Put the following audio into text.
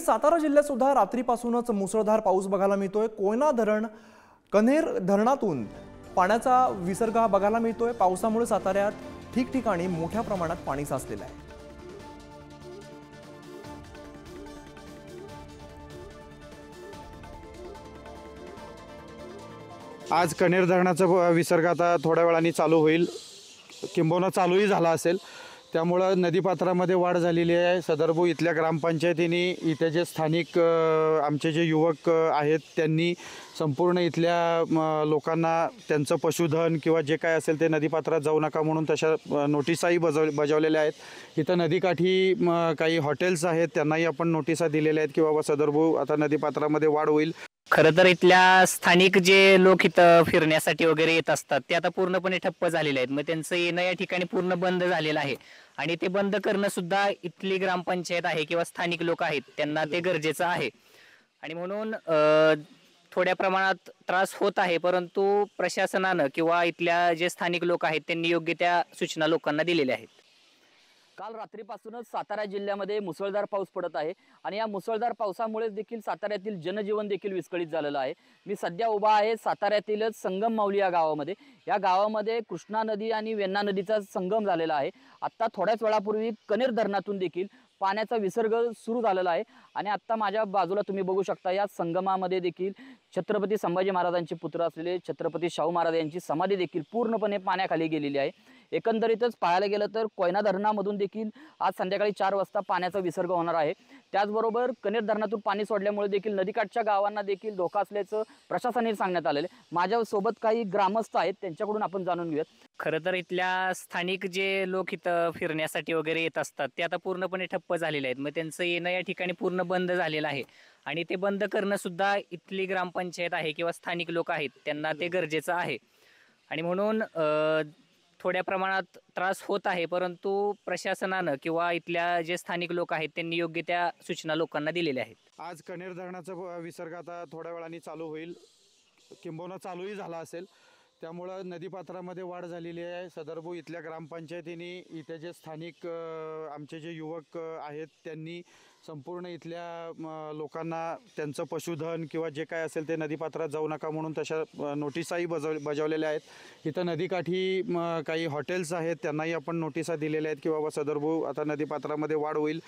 सातारा जिल्ह्यात सुद्धा रात्रीपासूनच मुसळधार पाऊस बघायला मिळतोय। कोयना धरण कन्हेर धरणातून पाण्याचा विसर्ग बघायला मिळतोय। पावसामुळे साताऱ्यात ठिकठिकाणी मोठ्या प्रमाणात पाणी साचलेलं आहे। आज कन्हेर धरणाचा विसर्ग आता थोड्या वेळाने चालू होईल, किंबहुना चालूही झाला असेल। त्यामुळे नदीपात्रामध्ये वाढ झालेली आहे। सदरभू इथल्या ग्रामपंचायतीने इथे जे स्थानिक आमचे जे युवक आहेत त्यांनी संपूर्ण इथल्या लोकांना त्यांचं पशुधन किंवा जे काय असेल ते नदीपात्रात जाऊ नका म्हणून तशा नोटिसाही बजावलेल्या आहेत। इथं नदीकाठी काही हॉटेल्स आहेत त्यांनाही आपण नोटिसा दिलेल्या आहेत की बाबा सदरभू आता नदीपात्रामध्ये वाढ होईल। खरं तर इथल्या स्थानिक जे लोक इथं फिरण्यासाठी वगैरे येत असतात ते आता पूर्णपणे ठप्प झालेले आहेत। मग त्यांचं येणं या ठिकाणी पूर्ण बंद झालेलं आहे आणि ते बंद करणं सुद्धा इथली ग्रामपंचायत आहे किंवा स्थानिक लोक आहेत त्यांना ते गरजेचं आहे आणि म्हणून थोड्या प्रमाणात त्रास होत आहे, परंतु प्रशासनानं किंवा इथल्या जे स्थानिक लोक आहेत त्यांनी योग्य त्या सूचना लोकांना दिलेल्या आहेत। काल रात्रीपासूनच सातारा जिल्ह्यामध्ये मुसळधार पाऊस पडत आहे आणि या मुसळधार पावसामुळे देखील साताऱ्यातील जनजीवन देखील विस्कळीत झालेलं आहे। मी सध्या उभा आहे साताऱ्यातीलच संगम माऊली या गावामध्ये। या गावामध्ये कृष्णा नदी आणि वेण्णा नदीचा संगम झालेला आहे। आता थोड्याच वेळापूर्वी कन्हेर धरणातून देखील पाण्याचा विसर्ग सुरू झालेला आहे आणि आता माझ्या बाजूला तुम्ही बघू शकता या संगमामध्ये देखील छत्रपती संभाजी महाराजांचे पुत्र असलेले छत्रपती शाहू महाराज यांची समाधी देखील पूर्णपणे पाण्याखाली गेलेली आहे। एकंदरीतच पाहायला गेलं तर कोयना धरणामधून देखील आज संध्याकाळी 4 वाजता पाण्याचा विसर्ग होणार आहे। त्याचबरोबर कन्हेर धरणातून पाणी सोडल्यामुळे देखील नदीकाठच्या गावांना देखील धोका असल्याचं प्रशासनाने सांगण्यात आलेलं आहे। माझ्यासोबत काही ग्रामस्थ आहेत त्यांच्याकडून आपण जाणून घेऊयात। खरं तर इथल्या स्थानिक जे लोक इथं फिरण्यासाठी वगैरे येत असतात ते आता पूर्णपणे ठप्प झालेले आहेत। मग त्यांचं येणं या ठिकाणी पूर्ण बंद झालेलं आहे आणि ते बंद करणं सुद्धा इथली ग्रामपंचायत आहे किंवा स्थानिक लोक आहेत त्यांना ते गरजेचं आहे आणि म्हणून थोड्या प्रमाणात त्रास होत आहे, परंतु प्रशासनानं किंवा इथल्या जे स्थानिक लोक आहेत त्यांनी योग्य त्या सूचना लोकांना दिलेल्या आहेत। आज कन्हेर धरणाचा विसर्ग आता थोड्या वेळाने चालू होईल, किंबहुना चालूही झाला असेल। त्यामुळे नदीपात्रामध्ये वाढ झालेली आहे। सदरभू इथल्या ग्रामपंचायतीने इथे जे स्थानिक आमचे जे युवक आहेत त्यांनी संपूर्ण इथल्या लोकांना त्यांचं पशुधन किंवा जे काय असेल ते नदीपात्रात जाऊ नका म्हणून तशा नोटिसाही बजावलेल्या आहेत। इथं नदीकाठी काही हॉटेल्स आहेत त्यांनाही आपण नोटिसा दिलेल्या आहेत की बाबा सदरभू आता नदीपात्रामध्ये वाढ होईल।